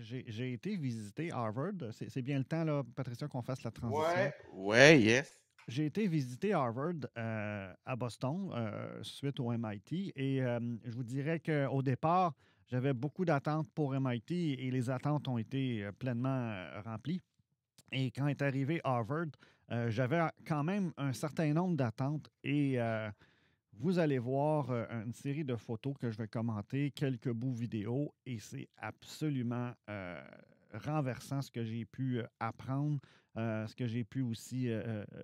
j'ai été visiter Harvard. C'est bien le temps, là, Patricia, qu'on fasse la transition. Ouais, ouais, yes. J'ai été visiter Harvard à Boston suite au MIT et je vous dirais qu'au départ, j'avais beaucoup d'attentes pour MIT et les attentes ont été pleinement remplies. Et quand est arrivé Harvard, j'avais quand même un certain nombre d'attentes et vous allez voir une série de photos que je vais commenter, quelques bouts vidéo, et c'est absolument renversant ce que j'ai pu apprendre, ce que j'ai pu aussi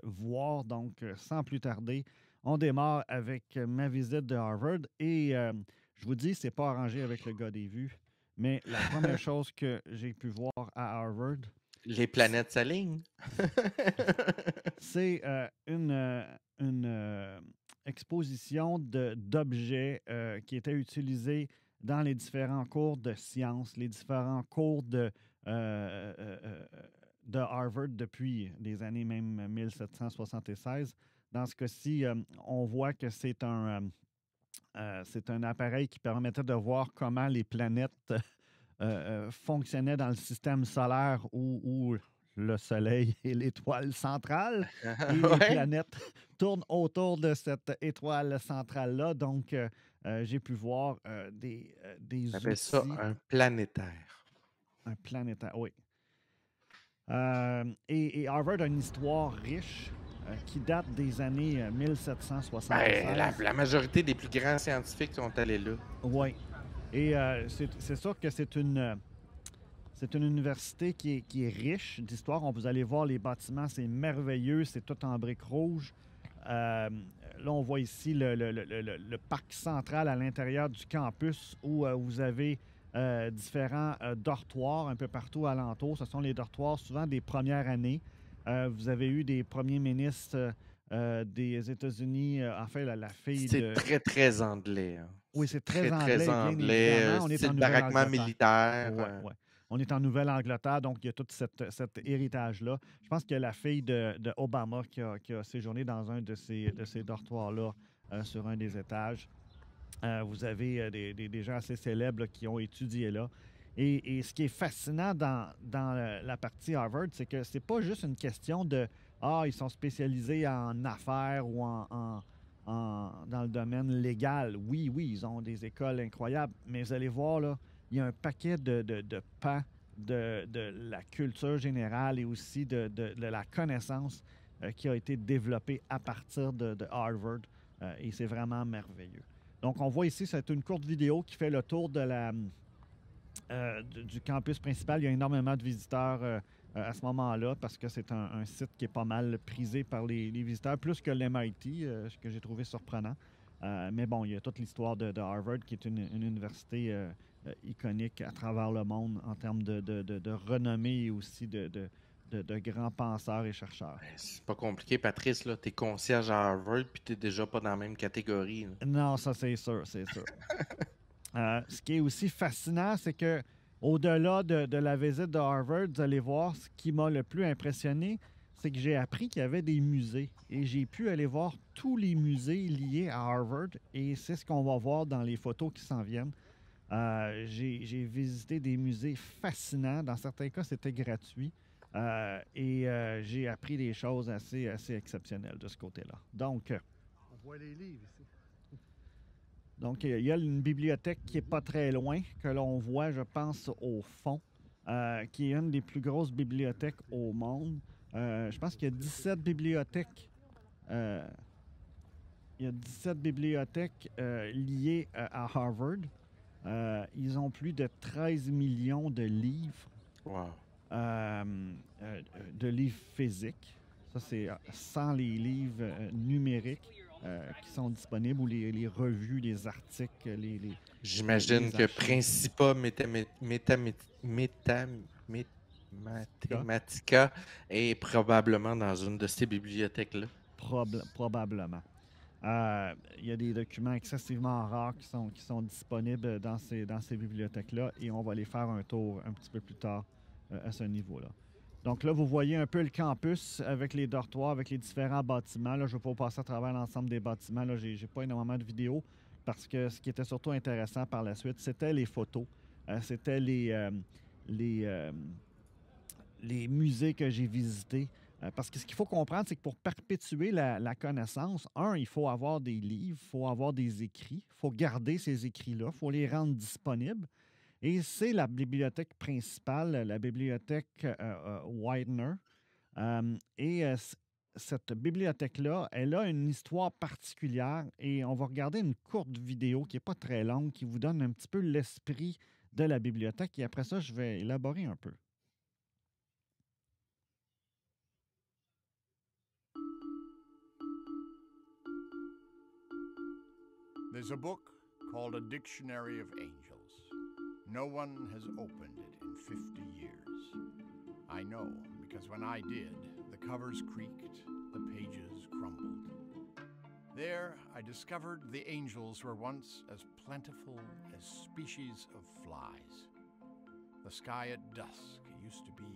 voir. Donc, sans plus tarder, on démarre avec ma visite de Harvard et je vous dis, c'est pas arrangé avec le gars des vues, mais la première chose que j'ai pu voir à Harvard, Les planètes s'alignent. c'est une exposition d'objets qui étaient utilisés dans les différents cours de sciences, les différents cours de Harvard depuis les années même 1776. Dans ce cas-ci, on voit que c'est un appareil qui permettait de voir comment les planètes fonctionnaient dans le système solaire où le Soleil est l'étoile centrale et les Ouais. planètes tournent autour de cette étoile centrale-là. Donc, j'ai pu voir On des appelle ça outils, un planétaire. un planétaire, oui. Et Harvard a une histoire riche qui date des années Ben, la, 1776. la majorité des plus grands scientifiques sont allés là. Oui. Et c'est sûr que c'est une université qui est riche d'histoire. Vous allez voir les bâtiments, c'est merveilleux, c'est tout en briques rouges. Là, on voit ici le parc central à l'intérieur du campus où vous avez différents dortoirs un peu partout alentour. Ce sont les dortoirs souvent des premières années. Vous avez eu des premiers ministres des États-Unis, enfin la fille C'est de... très, très anglais, hein. Oui, C'est c'est très très, très anglais, bien anglais, évidemment. On est en style baraquement Nouvelle-Angleterre. militaire. Oui, oui. On est en Nouvelle-Angleterre, donc il y a tout cet héritage-là. Je pense qu'il y a la fille de Obama qui a séjourné dans un de ces dortoirs-là sur un des étages. Vous avez des gens assez célèbres là, qui ont étudié là. Et ce qui est fascinant dans la partie Harvard, c'est que c'est pas juste une question de ils sont spécialisés en affaires ou dans le domaine légal. Oui, oui, ils ont des écoles incroyables, mais vous allez voir, là, il y a un paquet de pans de la culture générale et aussi de la connaissance qui a été développée à partir de Harvard. Et c'est vraiment merveilleux. Donc, on voit ici, c'est une courte vidéo qui fait le tour du campus principal. Il y a énormément de visiteurs à ce moment-là parce que c'est un site qui est pas mal prisé par les visiteurs, plus que l'MIT, ce que j'ai trouvé surprenant. Mais bon, il y a toute l'histoire de Harvard, qui est une université iconique à travers le monde en termes de renommée et aussi de grands penseurs et chercheurs. Ben, c'est pas compliqué, Patrice, là. T'es concierge à Harvard, puis t'es déjà pas dans la même catégorie, là. Non, ça c'est sûr, c'est sûr. Ce qui est aussi fascinant, c'est que au-delà de la visite de Harvard, vous allez voir, ce qui m'a le plus impressionné, c'est que j'ai appris qu'il y avait des musées. Et j'ai pu aller voir tous les musées liés à Harvard. Et c'est ce qu'on va voir dans les photos qui s'en viennent. J'ai visité des musées fascinants. Dans certains cas, c'était gratuit. Et j'ai appris des choses assez exceptionnelles de ce côté-là. Donc, on voit les livres ici. Donc, il y a une bibliothèque qui n'est pas très loin, que l'on voit, je pense, au fond, qui est une des plus grosses bibliothèques au monde. Je pense qu'il y a 17 bibliothèques. euh, il y a 17 bibliothèques liées à Harvard. Ils ont plus de 13 millions de livres, Wow. de livres physiques. Ça, c'est sans les livres numériques qui sont disponibles ou les revues, les articles, J'imagine les que archives. Principa Mathematica est probablement dans une de ces bibliothèques-là. Probablement. Il y a des documents excessivement rares qui sont disponibles dans ces bibliothèques-là et on va aller faire un tour un petit peu plus tard à ce niveau-là. Donc là, vous voyez un peu le campus avec les dortoirs, avec les différents bâtiments. Là, je ne vais pas vous passer à travers l'ensemble des bâtiments. Là, j'ai pas énormément de vidéos parce que ce qui était surtout intéressant par la suite, c'était les photos. C'était les, euh, les musées que j'ai visités. Parce que ce qu'il faut comprendre, c'est que pour perpétuer la connaissance, il faut avoir des livres, il faut avoir des écrits, il faut garder ces écrits-là, il faut les rendre disponibles. Et c'est la bibliothèque principale, la bibliothèque Widener. Cette bibliothèque-là, elle a une histoire particulière et on va regarder une courte vidéo qui n'est pas très longue, qui vous donne un petit peu l'esprit de la bibliothèque. Et après ça, je vais élaborer un peu. There's a book called A Dictionary of Angels. No one has opened it in 50 years. I know, because when I did, the covers creaked, the pages crumbled. There, I discovered the angels were once as plentiful as species of flies. The sky at dusk used to be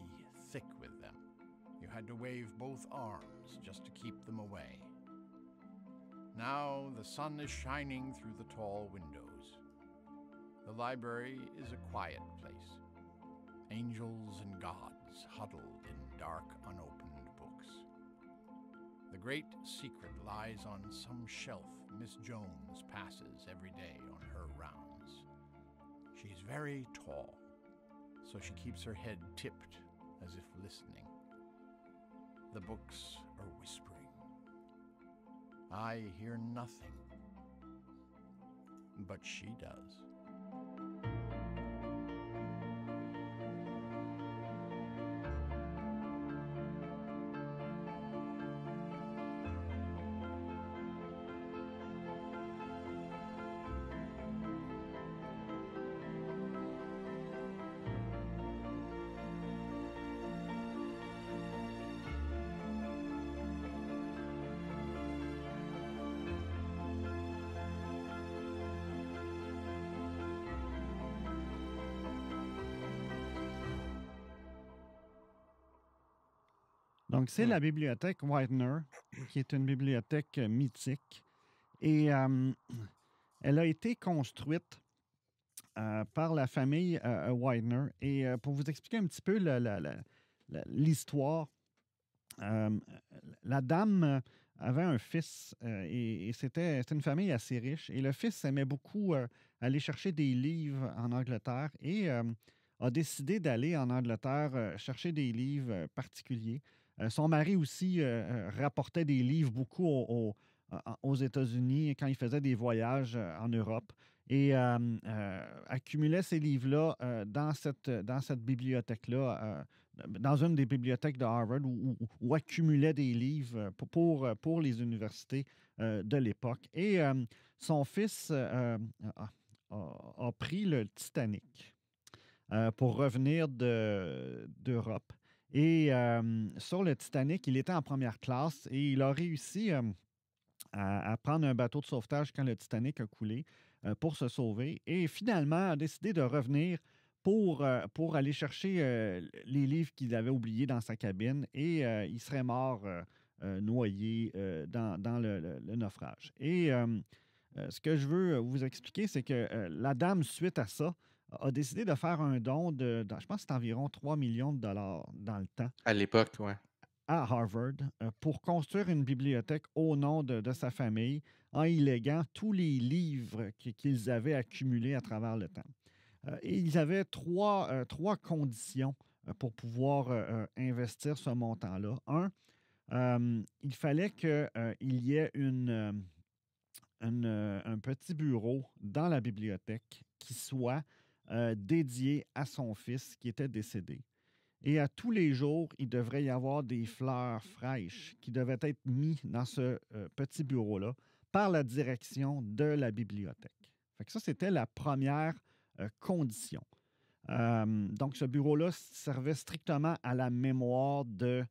thick with them. You had to wave both arms just to keep them away. Now the sun is shining through the tall windows. The library is a quiet place. Angels and gods huddled in dark, unopened books. The great secret lies on some shelf Miss Jones passes every day on her rounds. She's very tall, so she keeps her head tipped as if listening. The books are whispering. I hear nothing, but she does. Donc, c'est la bibliothèque Widener, qui est une bibliothèque mythique. Et elle a été construite par la famille Widener. Et pour vous expliquer un petit peu l'histoire, la dame avait un fils et c'était une famille assez riche. Et le fils aimait beaucoup aller chercher des livres en Angleterre et a décidé d'aller en Angleterre chercher des livres particuliers. Son mari aussi rapportait des livres beaucoup aux États-Unis quand il faisait des voyages en Europe et accumulait ces livres-là dans cette bibliothèque-là, dans une des bibliothèques de Harvard où accumulait des livres pour les universités de l'époque. Et son fils a pris le Titanic pour revenir d'Europe. Et sur le Titanic, il était en première classe et il a réussi à prendre un bateau de sauvetage quand le Titanic a coulé pour se sauver. Et finalement, a décidé de revenir pour aller chercher les livres qu'il avait oubliés dans sa cabine et il serait mort noyé dans le naufrage. Et ce que je veux vous expliquer, c'est que la dame, suite à ça, a décidé de faire un don je pense que c'est environ 3 millions de dollars dans le temps. À l'époque, oui. À Harvard pour construire une bibliothèque au nom de sa famille en y léguant tous les livres qu'ils avaient accumulés à travers le temps. Et ils avaient trois conditions pour pouvoir investir ce montant-là. Il fallait qu'il y ait un petit bureau dans la bibliothèque qui soit dédié à son fils qui était décédé. Et à tous les jours, il devrait y avoir des fleurs fraîches qui devaient être mises dans ce petit bureau-là par la direction de la bibliothèque. Fait que ça, c'était la première condition. Donc, ce bureau-là servait strictement à la mémoire de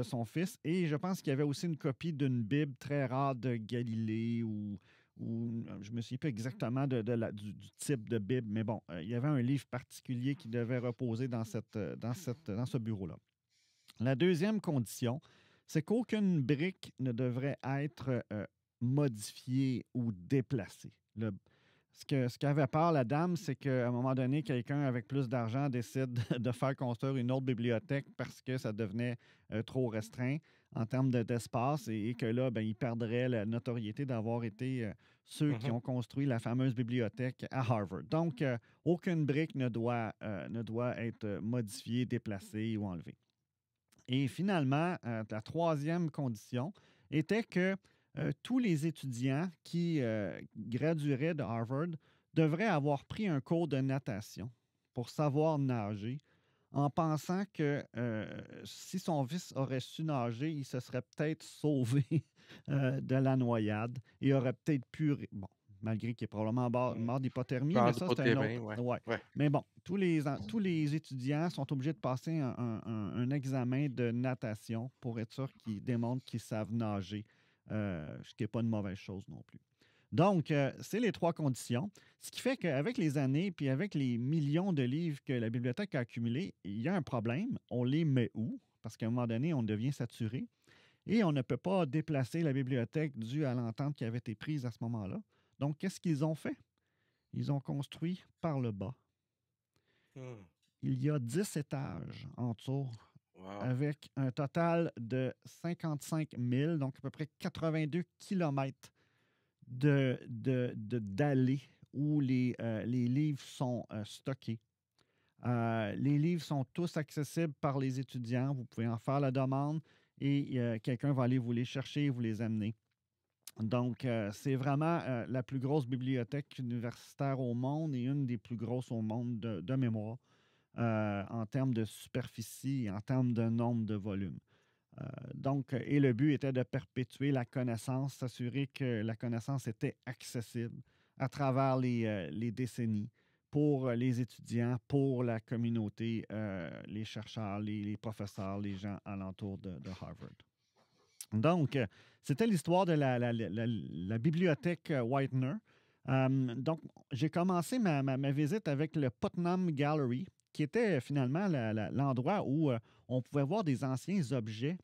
son fils. Et je pense qu'il y avait aussi une copie d'une Bible très rare de Galilée ou je ne me souviens pas exactement du type de Bible, mais bon, il y avait un livre particulier qui devait reposer dans ce bureau-là. La deuxième condition, c'est qu'aucune brique ne devrait être modifiée ou déplacée. Ce qu'avait peur la dame, c'est qu'à un moment donné, quelqu'un avec plus d'argent décide de faire construire une autre bibliothèque parce que ça devenait trop restreint en termes d'espace et que là, ben, il perdrait la notoriété d'avoir été ceux qui Mhm. ont construit la fameuse bibliothèque à Harvard. Donc, aucune brique ne doit être modifiée, déplacée ou enlevée. Et finalement, la troisième condition était que tous les étudiants qui gradueraient de Harvard devraient avoir pris un cours de natation pour savoir nager, en pensant que si son fils aurait su nager, il se serait peut-être sauvé de la noyade et aurait peut-être pu... Bon, malgré qu'il est probablement mort d'hypothermie, mais Genre ça, c'est un d'hypothermie, autre... ouais. Ouais. Ouais. Mais bon, tous les étudiants sont obligés de passer un examen de natation pour être sûr qu'ils démontrent qu'ils savent nager, ce qui n'est pas une mauvaise chose non plus. Donc, c'est les trois conditions. Ce qui fait qu'avec les années, puis avec les millions de livres que la bibliothèque a accumulés, il y a un problème. On les met où? Parce qu'à un moment donné, on devient saturé. Et on ne peut pas déplacer la bibliothèque due à l'entente qui avait été prise à ce moment-là. Donc, qu'est-ce qu'ils ont fait? Ils ont construit par le bas. Hmm. Il y a 10 étages en dessous, Wow. avec un total de 55 000, donc à peu près 82 kilomètres d'allées où les livres sont stockés. Les livres sont tous accessibles par les étudiants. Vous pouvez en faire la demande et quelqu'un va aller vous les chercher et vous les amener. Donc, c'est vraiment la plus grosse bibliothèque universitaire au monde et une des plus grosses au monde de mémoire en termes de superficie et en termes de nombre de volumes. Donc, et le but était de perpétuer la connaissance, s'assurer que la connaissance était accessible à travers les décennies pour les étudiants, pour la communauté, les chercheurs, les professeurs, les gens alentour de Harvard. Donc, c'était l'histoire de la bibliothèque Whitener. Donc, j'ai commencé ma visite avec le Putnam Gallery, qui était finalement l'endroit où on pouvait voir des anciens objets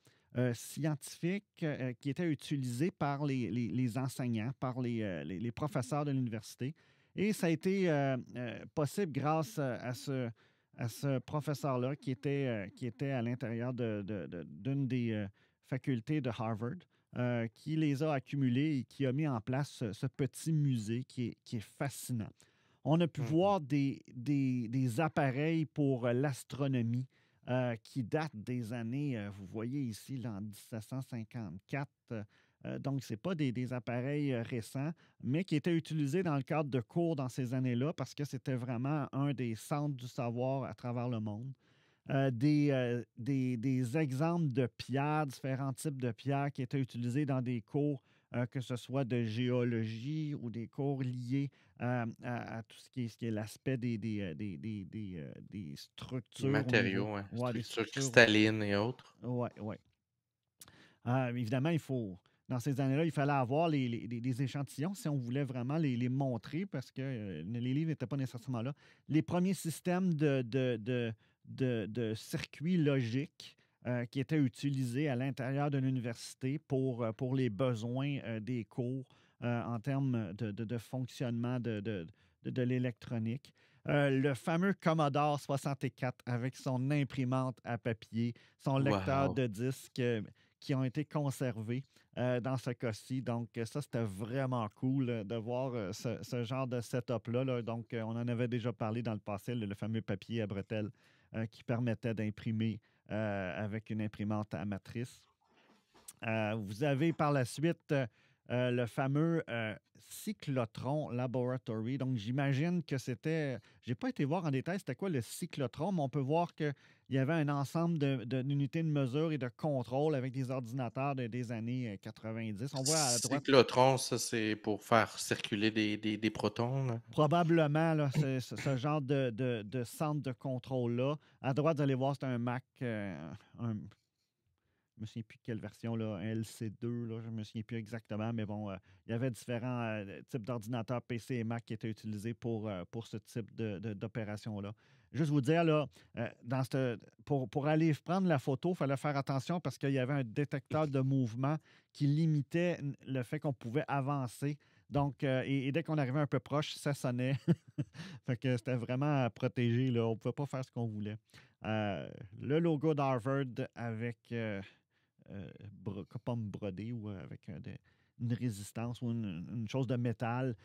scientifiques qui étaient utilisés par les enseignants, par les professeurs de l'université. Et ça a été possible grâce à ce professeur-là qui était à l'intérieur d'une des facultés de Harvard, qui les a accumulés et qui a mis en place ce petit musée qui est fascinant. On a pu voir des appareils pour l'astronomie qui datent des années, vous voyez ici, là, en 1754. Donc, ce n'est pas des appareils récents, mais qui étaient utilisés dans le cadre de cours dans ces années-là parce que c'était vraiment un des centres du savoir à travers le monde. Des exemples de pierres, différents types de pierres qui étaient utilisés dans des cours, que ce soit de géologie ou des cours liés à tout ce qui est l'aspect des Les structures au niveau. matériaux, ouais. Ouais, des Structures structures. cristallines et autres. Oui, oui. Évidemment, dans ces années-là, il fallait avoir des échantillons si on voulait vraiment les montrer parce que les livres n'étaient pas nécessairement là. Les premiers systèmes de circuits logiques qui étaient utilisés à l'intérieur de l'université pour les besoins des cours en termes de fonctionnement de l'électronique. Le fameux Commodore 64 avec son imprimante à papier, son lecteur Wow. de disques qui ont été conservés dans ce cas-ci. Donc, ça, c'était vraiment cool de voir ce genre de setup-là. Là. Donc, on en avait déjà parlé dans le passé, le fameux papier à bretelles qui permettait d'imprimer avec une imprimante à matrice. Vous avez par la suite le fameux cyclotron laboratory. Donc, j'imagine que c'était... Je n'ai pas été voir en détail c'était quoi le cyclotron, mais on peut voir qu'il y avait un ensemble d'unités de mesure et de contrôle avec des ordinateurs des années 90. On voit à droite... Cyclotron, ça, c'est pour faire circuler des protons, là. Probablement, là, c'est ce genre de centre de contrôle-là. À droite, vous allez voir, c'est un Mac, je ne me souviens plus de quelle version, là, un LC2, là, je ne me souviens plus exactement, mais bon, il y avait différents types d'ordinateurs PC et Mac qui étaient utilisés pour ce type d'opération-là. Juste vous dire, là, pour aller prendre la photo, il fallait faire attention parce qu'il y avait un détecteur de mouvement qui limitait le fait qu'on pouvait avancer Donc, et dès qu'on arrivait un peu proche, ça sonnait. Fait que c'était vraiment protégé, là. On ne pouvait pas faire ce qu'on voulait. Le logo d'Harvard avec pomme brodée ou avec une résistance ou une chose de métal.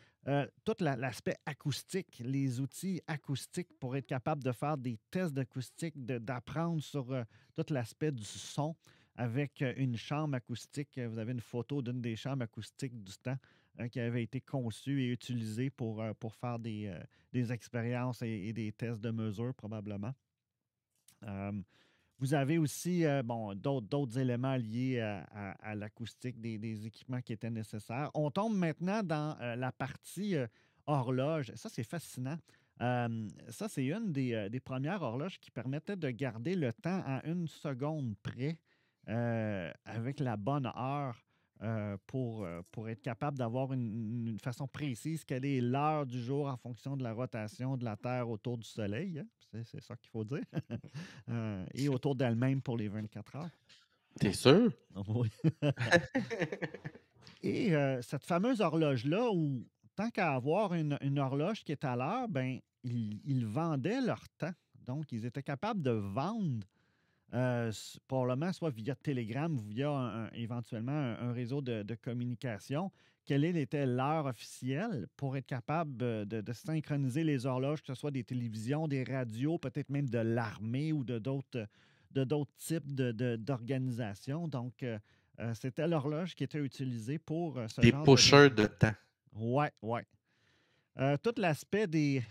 Tout l'aspect acoustique, les outils acoustiques pour être capable de faire des tests d'acoustique, d'apprendre sur tout l'aspect du son avec une chambre acoustique. Vous avez une photo d'une des chambres acoustiques du temps qui avait été conçue et utilisée pour faire des expériences et des tests de mesure, probablement. Vous avez aussi d'autres éléments liés à l'acoustique, des équipements qui étaient nécessaires. On tombe maintenant dans la partie horloge. Ça, c'est fascinant. Ça, c'est une des premières horloges qui permettait de garder le temps à 1 seconde près avec la bonne heure pour être capable d'avoir une façon précise quelle est l'heure du jour en fonction de la rotation de la Terre autour du Soleil. Hein? C'est ça qu'il faut dire. Et autour d'elle-même pour les 24 heures. T'es sûr? Oui. Et cette fameuse horloge-là, où tant qu'à avoir une horloge qui est à l'heure, ben, ils vendaient leur temps. Donc, ils étaient capables de vendre, probablement soit via Telegram ou via éventuellement un réseau de communication, quelle était l'heure officielle pour être capable de synchroniser les horloges, que ce soit des télévisions, des radios, peut-être même de l'armée ou de d'autres types d'organisations. Donc, c'était l'horloge qui était utilisée pour ce Des genre pushers de temps. Ouais, ouais. Tout l'aspect du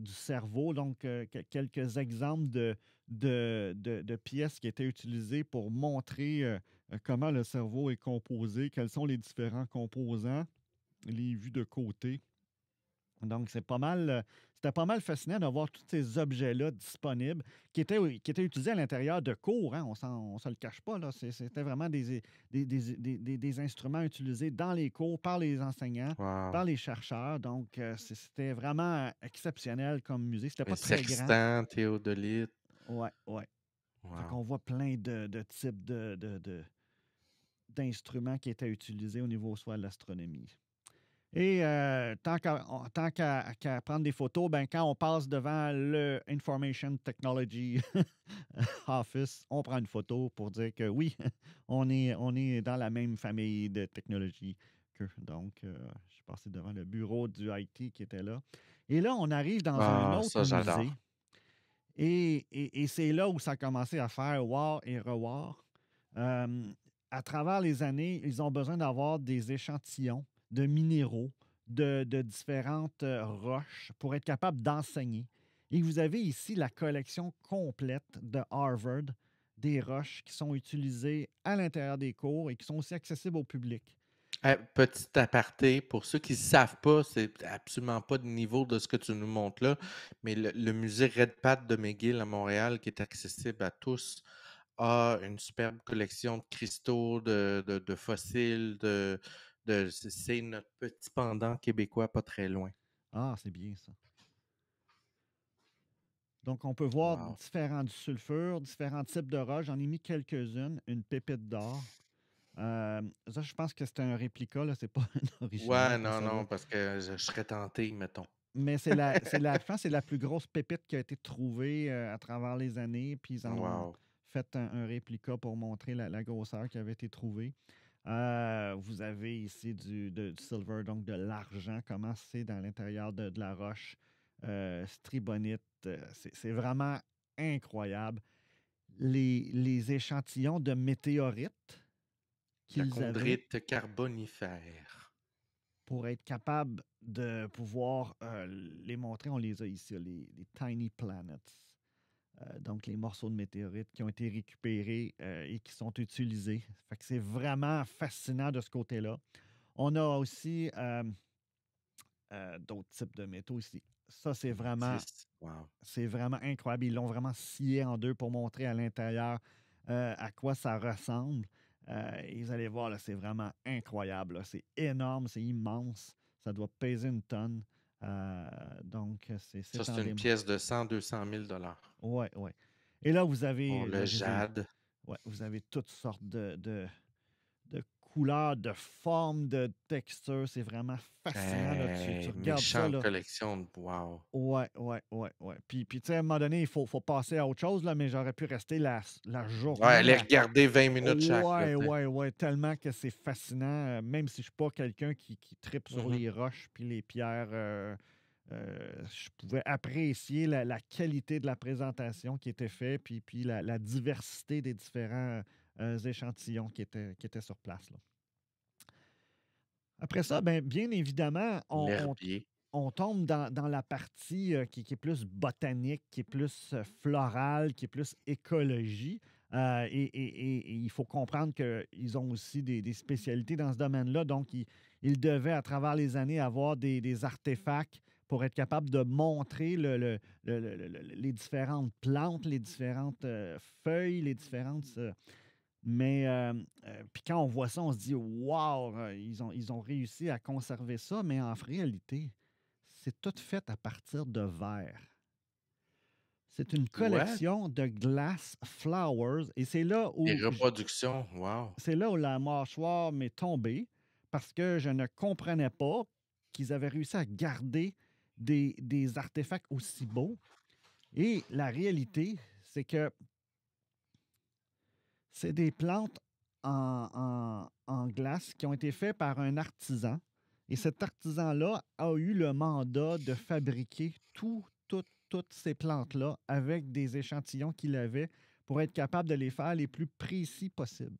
cerveau, donc quelques exemples de pièces qui étaient utilisées pour montrer comment le cerveau est composé, quels sont les différents composants, les vues de côté. Donc, c'était pas mal fascinant d'avoir tous ces objets-là disponibles qui étaient utilisés à l'intérieur de cours. Hein, on ne se le cache pas. Là. C'était vraiment des instruments utilisés dans les cours par les enseignants, Wow. par les chercheurs. Donc, c'était vraiment exceptionnel comme musée. C'était Le pas très grand. sextant, théodolite. Ouais, ouais. Wow. Fait qu'on voit plein de types d'instruments qui étaient utilisés au niveau soit de l'astronomie. Et tant qu'à prendre des photos, ben, quand on passe devant le Information Technology Office, on prend une photo pour dire que oui, on est dans la même famille de technologies qu'eux. Donc, je suis passé devant le bureau du IT qui était là. Et là, on arrive dans un autre ça, j'adore. musée. Et c'est là où ça a commencé à faire war et rewar. À travers les années, ils ont besoin d'avoir des échantillons de minéraux, de différentes roches pour être capable d'enseigner. Et vous avez ici la collection complète de Harvard des roches qui sont utilisées à l'intérieur des cours et qui sont aussi accessibles au public. Petit aparté, pour ceux qui ne savent pas, c'est absolument pas de niveau de ce que tu nous montres là, mais le musée Red Pat de McGill à Montréal, qui est accessible à tous, a une superbe collection de cristaux, de fossiles, c'est notre petit pendant québécois pas très loin. Ah, c'est bien ça. Donc, on peut voir différents sulfures, différents types de roches. J'en ai mis quelques-unes, une pépite d'or. Ça, je pense que c'est un réplica, là, c'est pas un original. Ouais, non, parce que je serais tenté, mettons. Mais je pense que c'est la plus grosse pépite qui a été trouvée à travers les années. Puis ils en ont fait un réplica pour montrer la grosseur qui avait été trouvée. Vous avez ici du silver, donc de l'argent, comment c'est dans l'intérieur de la roche. Stribonite, c'est vraiment incroyable. Les échantillons de météorites La qu'ils avaient chondrite carbonifère. pour être capable de pouvoir les montrer, on les a ici, les Tiny Planets. Donc, les morceaux de météorites qui ont été récupérés et qui sont utilisés. Fait que c'est vraiment fascinant de ce côté-là. On a aussi d'autres types de métaux ici. Ça, c'est vraiment incroyable. Ils l'ont vraiment scié en deux pour montrer à l'intérieur à quoi ça ressemble. Et vous allez voir, là, c'est vraiment incroyable. Là. C'est énorme, c'est immense. Ça doit peser une tonne. Donc, c'est une pièce de 100-200 000 $. Oui, oui. Et là, vous avez... le jade. Ouais, vous avez toutes sortes de couleurs, de formes, de textures. C'est vraiment fascinant. Là. Tu Hey, regardes ça, méchante là. collection. Wow. Ouais. Puis tu sais, à un moment donné, il faut passer à autre chose, là, mais j'aurais pu rester la Ouais, journée les à... regarder 20 minutes chaque, là, tu sais. Ouais, tellement que c'est fascinant. Même si je suis pas quelqu'un qui tripe sur Mhm. les roches puis les pierres, je pouvais apprécier la qualité de la présentation qui était faite, puis la diversité des différents échantillons qui étaient sur place. Là. Après ça, bien évidemment, L'herbier. on tombe dans la partie qui est plus botanique, qui est plus florale, qui est plus écologie. Et il faut comprendre qu'ils ont aussi des spécialités dans ce domaine-là. Donc, ils devaient, à travers les années, avoir des artefacts pour être capable de montrer les différentes plantes, les différentes feuilles, les différentes... mais puis quand on voit ça, on se dit waouh, ils ont réussi à conserver ça, mais en réalité, c'est tout fait à partir de verre. C'est une What? collection de glass flowers et Des reproductions. Wow. c'est là où la mâchoire m'est tombée parce que je ne comprenais pas qu'ils avaient réussi à garder des artefacts aussi beaux. Et la réalité, c'est que c'est des plantes en glace qui ont été faites par un artisan. Et cet artisan-là a eu le mandat de fabriquer toutes ces plantes-là avec des échantillons qu'il avait pour être capable de les faire les plus précis possibles.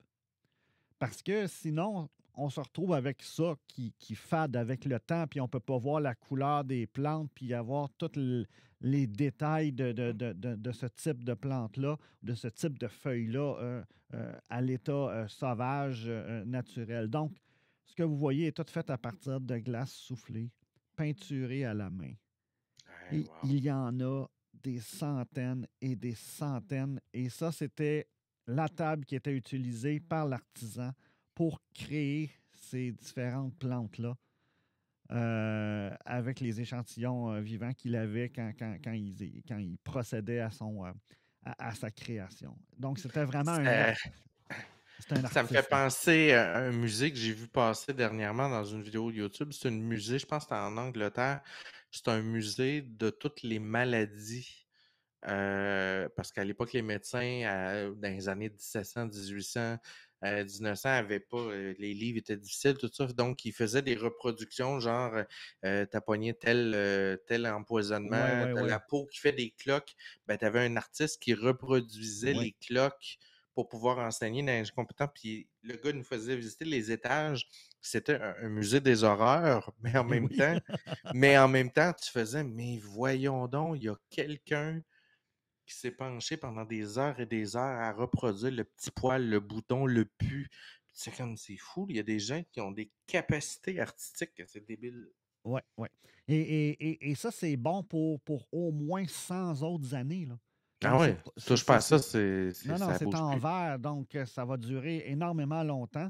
Parce que sinon, on se retrouve avec ça qui fade avec le temps, puis on ne peut pas voir la couleur des plantes, puis avoir tous les détails de ce type de plante-là, de ce type de feuilles-là à l'état sauvage, naturel. Donc, ce que vous voyez est tout fait à partir de glace soufflée, peinturée à la main. Hey, Et wow. il y en a des centaines et des centaines. Et ça, c'était la table qui était utilisée par l'artisan pour créer ces différentes plantes-là avec les échantillons vivants qu'il avait quand il procédait à sa création. Donc, c'était vraiment c'était un Ça me fait artiste. Là. penser à un musée que j'ai vu passer dernièrement dans une vidéo YouTube. C'est un musée, je pense que c'était en Angleterre. C'est un musée de toutes les maladies. Parce qu'à l'époque, les médecins, dans les années 1700, 1800, 1900, n'avaient pas, les livres étaient difficiles, tout ça. Donc, ils faisaient des reproductions, genre, t'as pogné tel empoisonnement, t'as Ouais. la peau qui fait des cloques. Ben, t'avais un artiste qui reproduisait Ouais. les cloques pour pouvoir enseigner dans les compétents. Puis le gars nous faisait visiter les étages. C'était un musée des horreurs, mais en même Oui. temps, tu faisais, mais voyons donc, il y a quelqu'un qui s'est penché pendant des heures et des heures à reproduire le petit poil, le bouton, le pu. C'est comme, c'est fou. Il y a des gens qui ont des capacités artistiques. C'est débile. Ouais. Et ça, c'est bon pour au moins 100 autres années. Là. Ah Donc, ouais, touche pas à ça, non, ça c'est bouge en plus. verre, donc ça va durer énormément longtemps.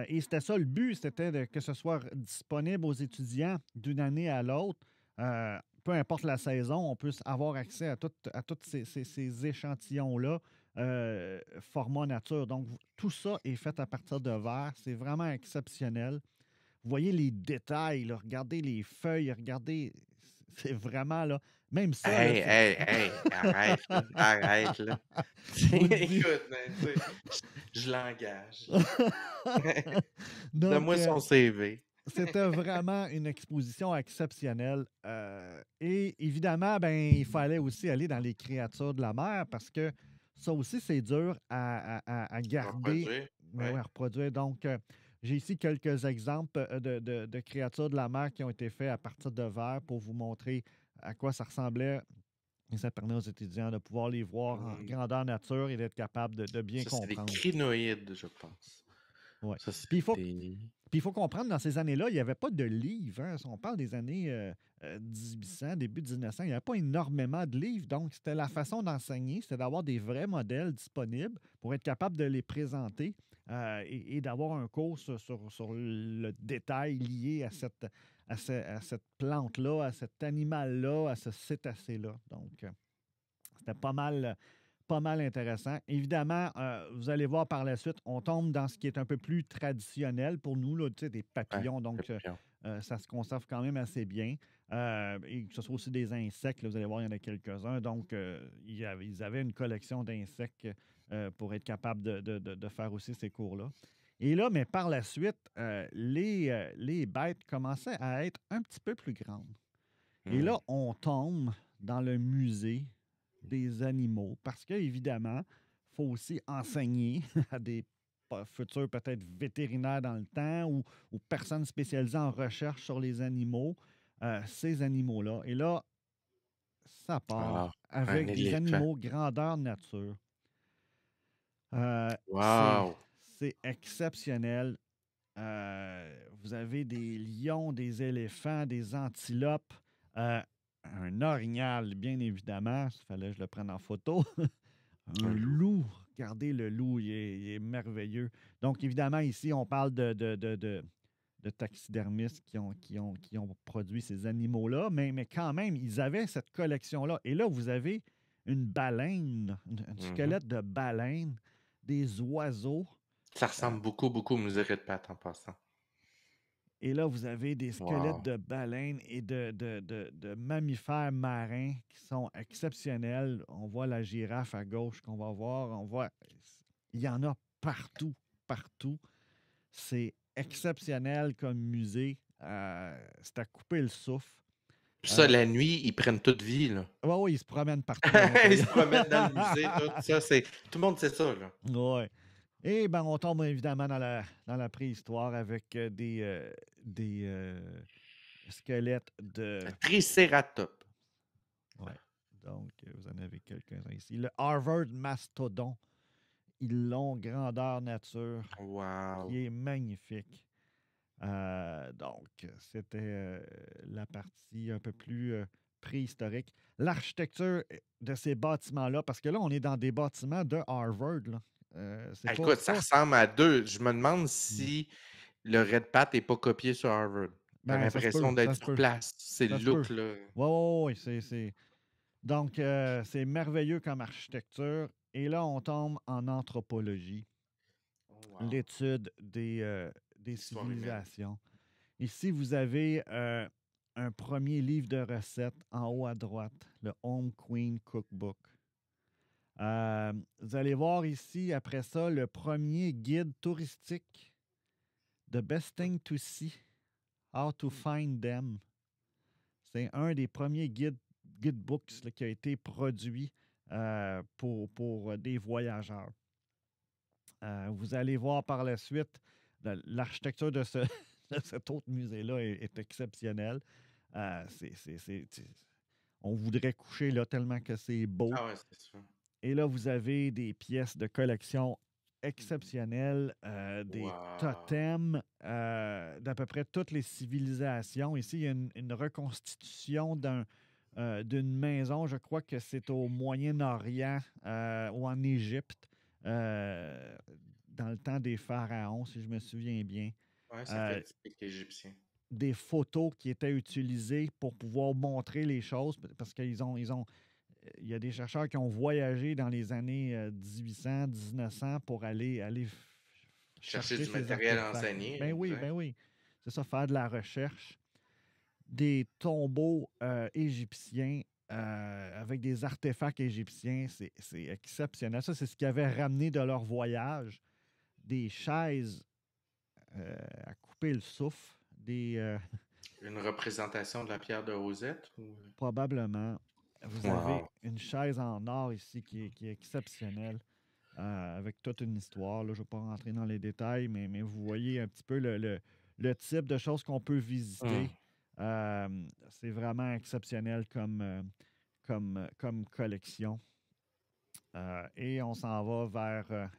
Et c'était ça le but, c'était que ce soit disponible aux étudiants d'une année à l'autre. Peu importe la saison, on puisse avoir accès à tous ces échantillons-là, format nature. Donc, tout ça est fait à partir de verre. C'est vraiment exceptionnel. Vous voyez les détails, là, regardez les feuilles, regardez, c'est vraiment là. Même ça, là, Hey, arrête, là, arrête, là. je vous le dis. Écoute, man, tu sais, je l'engage. Donc, Donne-moi son CV. c'était vraiment une exposition exceptionnelle. Et évidemment, il fallait aussi aller dans les créatures de la mer parce que ça aussi, c'est dur à garder, Reproduire, mais ouais, ouais. à reproduire. Donc, j'ai ici quelques exemples de créatures de la mer qui ont été faits à partir de verre pour vous montrer à quoi ça ressemblait. Et ça permet aux étudiants de pouvoir les voir en grandeur nature et d'être capable de bien Ça, c'est des comprendre. crinoïdes, je pense. Ouais. Ça, c'est Puis des... il faut comprendre, dans ces années-là, il n'y avait pas de livres. Hein. On parle des années 1800, début 1900. Il n'y avait pas énormément de livres. Donc, c'était la façon d'enseigner, c'était d'avoir des vrais modèles disponibles pour être capable de les présenter et d'avoir un cours sur le détail lié à cette plante-là, à cet animal-là, à ce cétacé-là. Donc, c'était pas mal pas mal intéressant. Évidemment, vous allez voir par la suite, on tombe dans ce qui est un peu plus traditionnel pour nous, là, tu sais, des Ouais, papillons. Donc, papillon. ça se conserve quand même assez bien. Et que ce soit aussi des insectes, là, vous allez voir, il y en a quelques-uns. Donc, ils avaient une collection d'insectes pour être capables de faire aussi ces cours-là. Et là, mais par la suite, les bêtes commençaient à être un petit peu plus grandes. Et Hmm. là, on tombe dans le musée des animaux parce qu'évidemment, il faut aussi enseigner à des futurs peut-être vétérinaires dans le temps ou personnes spécialisées en recherche sur les animaux, ces animaux-là. Et là, ça part Un avec des éléphant. animaux grandeur nature. C'est Wow! c'est exceptionnel. Vous avez des lions, des éléphants, des antilopes, un orignal, bien évidemment. Il fallait que je le prenne en photo. Un Un loup. loup. Regardez le loup, il est merveilleux. Donc, évidemment, ici, on parle de taxidermistes qui ont produit ces animaux-là, mais quand même, ils avaient cette collection-là. Et là, vous avez une baleine, un Mhm. squelette de baleine, des oiseaux. Ça ressemble beaucoup, beaucoup au musée Red Pat en passant. Et là, vous avez des squelettes Wow! de baleines et de mammifères marins qui sont exceptionnels. On voit la girafe à gauche qu'on va voir. On voit. Il y en a partout, partout. C'est exceptionnel comme musée. C'est à couper le souffle. Puis ça, la nuit, ils prennent toute vie, là. Ouais, ouais, ils se promènent partout à Ils se l'intérieur. promènent dans le musée, tout ça, c'est... Tout le monde sait ça, là. Ouais. Et ben, on tombe évidemment dans la préhistoire avec des squelettes de. Un tricératops. Ouais. Donc, vous en avez quelques-uns ici. Le Harvard Mastodon. Ils l'ont grandeur nature, Wow! qui est magnifique. Donc, c'était la partie un peu plus préhistorique. L'architecture de ces bâtiments-là, parce que là, on est dans des bâtiments de Harvard. Là. C'est pas, Écoute, ça ressemble à deux. Je me demande si le Red Pat n'est pas copié sur Harvard. J'ai Ben, ça se peut, l'impression ça d'être se sur peut, place. C'est le ça se peut. look, là. Oui, c'est. Donc, c'est merveilleux comme architecture. Et là, on tombe en anthropologie, Oh, wow. l'étude des Histoire humaine. civilisations. Ici, vous avez un premier livre de recettes en haut à droite, le Home Queen Cookbook. Vous allez voir ici, après ça, le premier guide touristique, The Best Thing to See, How to Find Them. C'est un des premiers guidebooks là, qui a été produit pour des voyageurs. Vous allez voir par la suite, l'architecture de cet autre musée-là est exceptionnelle. On voudrait coucher là tellement que c'est beau. Ah ouais, c'est sûr. Et là, vous avez des pièces de collection exceptionnelles, des Wow. totems d'à peu près toutes les civilisations. Ici, il y a une reconstitution d'une maison, je crois que c'est au Moyen-Orient ou en Égypte, dans le temps des pharaons, si je me souviens bien. Ouais, ça fait typique égyptien. Des photos qui étaient utilisées pour pouvoir montrer les choses, parce qu'il y a des chercheurs qui ont voyagé dans les années 1800, 1900 pour aller Chercher du ces matériel artefacts. enseigné. Ben oui, exact. ben oui. C'est ça, faire de la recherche. Des tombeaux égyptiens avec des artefacts égyptiens, c'est exceptionnel. Ça, c'est ce qu'ils avaient ramené de leur voyage. Des chaises à couper le souffle, Une représentation de la pierre de Rosette? probablement. Vous Wow. avez une chaise en or ici qui est exceptionnelle, avec toute une histoire. Là, je ne vais pas rentrer dans les détails, mais vous voyez un petit peu le type de choses qu'on peut visiter. C'est vraiment exceptionnel comme collection. Et on s'en va vers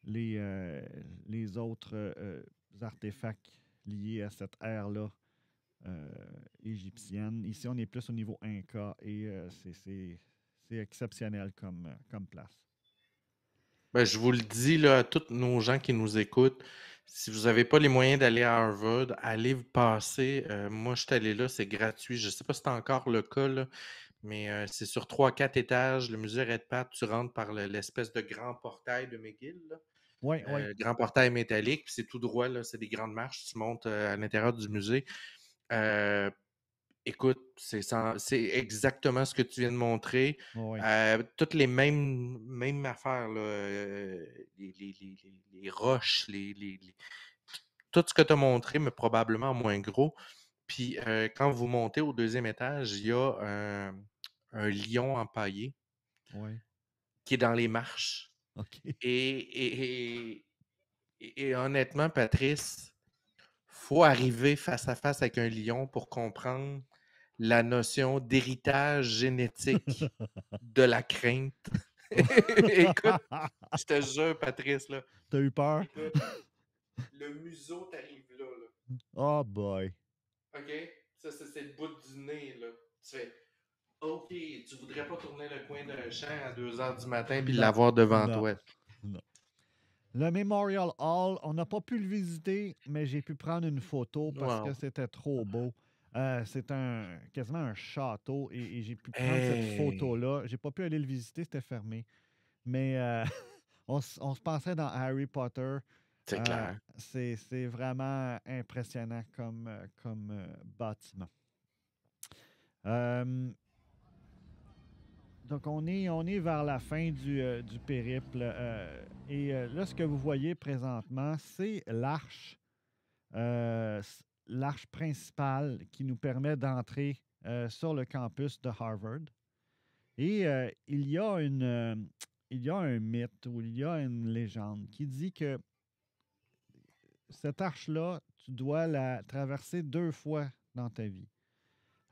les autres artefacts liés à cette ère-là égyptienne. Ici, on est plus au niveau Inca et c'est exceptionnel comme place. Ben, je vous le dis là, à tous nos gens qui nous écoutent, si vous n'avez pas les moyens d'aller à Harvard, allez vous passer. Moi, je suis allé là, c'est gratuit. Je ne sais pas si c'est encore le cas, là, Mais c'est sur 3-4 étages. Le musée Red Pat, tu rentres par l'espèce de grand portail de McGill, là. Oui, oui. Grand portail métallique, puis c'est tout droit, là. C'est des grandes marches. Tu montes à l'intérieur du musée. Écoute, c'est exactement ce que tu viens de montrer. Oui. Toutes les mêmes affaires, là. Les roches, tout ce que tu as montré, mais probablement moins gros. Puis quand vous montez au deuxième étage, il y a un lion empaillé Oui. qui est dans les marches. OK. Et honnêtement, Patrice, faut arriver face à face avec un lion pour comprendre la notion d'héritage génétique de la crainte. Écoute, je te jure, Patrice, là. T'as eu peur? Écoute, le museau t'arrive là. Oh boy. OK? Ça, c'est le bout du nez, là. Tu fais OK, tu voudrais pas tourner le coin d'un champ à 2 h du matin puis Non, l'avoir devant non. toi. Non. Le Memorial Hall, on n'a pas pu le visiter, mais j'ai pu prendre une photo parce Wow. que c'était trop beau. C'est quasiment un château et j'ai pu prendre cette Hey! photo-là. J'ai pas pu aller le visiter, c'était fermé. Mais on se pensait dans Harry Potter. C'est clair. C'est vraiment impressionnant comme bâtiment. Donc, on est vers la fin du périple. Là, ce que vous voyez présentement, c'est l'arche. L'arche principale qui nous permet d'entrer sur le campus de Harvard. Et il y a un mythe ou il y a une légende qui dit que cette arche-là, tu dois la traverser 2 fois dans ta vie.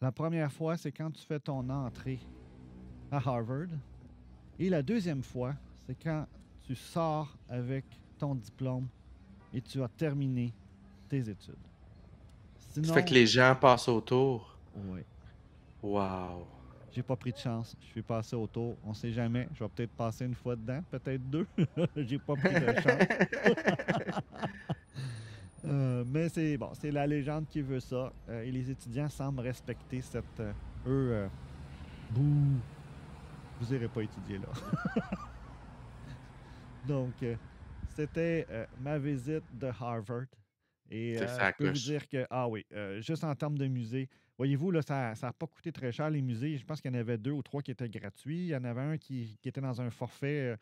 La première fois, c'est quand tu fais ton entrée à Harvard. Et la deuxième fois, c'est quand tu sors avec ton diplôme et tu as terminé tes études. Sinon, Ça fait que les gens passent autour. oui. Wow. J'ai pas pris de chance. Je suis passé autour. On sait jamais. Je vais peut-être passer une fois dedans, peut-être 2. J'ai pas pris de chance. Mais c'est bon, c'est la légende qui veut ça. Et les étudiants semblent respecter cette. Bouh! Vous n'irez pas étudier là. Donc, c'était ma visite de Harvard. Et C'est ça, je peux vous cloche. dire que, juste en termes de musée, voyez-vous, là, ça n'a pas coûté très cher, les musées. Je pense qu'il y en avait 2 ou 3 qui étaient gratuits. Il y en avait un qui était dans un forfait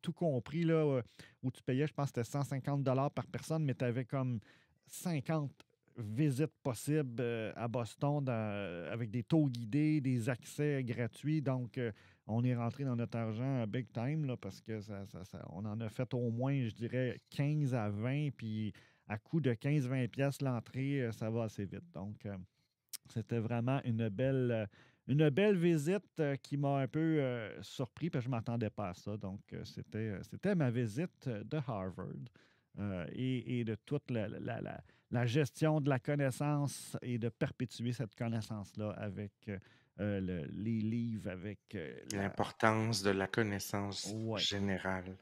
tout compris, là, où tu payais, je pense que c'était 150 $ par personne, mais tu avais comme 50 visites possibles à Boston avec des taux guidés, des accès gratuits. Donc, on est rentré dans notre argent big time là, parce que on en a fait au moins, je dirais, 15 à 20. Puis à coût de 15-20 pièces l'entrée, ça va assez vite. Donc, c'était vraiment une belle visite qui m'a un peu surpris parce que je ne m'attendais pas à ça. Donc, c'était ma visite de Harvard et de toute la gestion de la connaissance et de perpétuer cette connaissance-là avec les livres, avec L'importance de la connaissance Ouais. générale.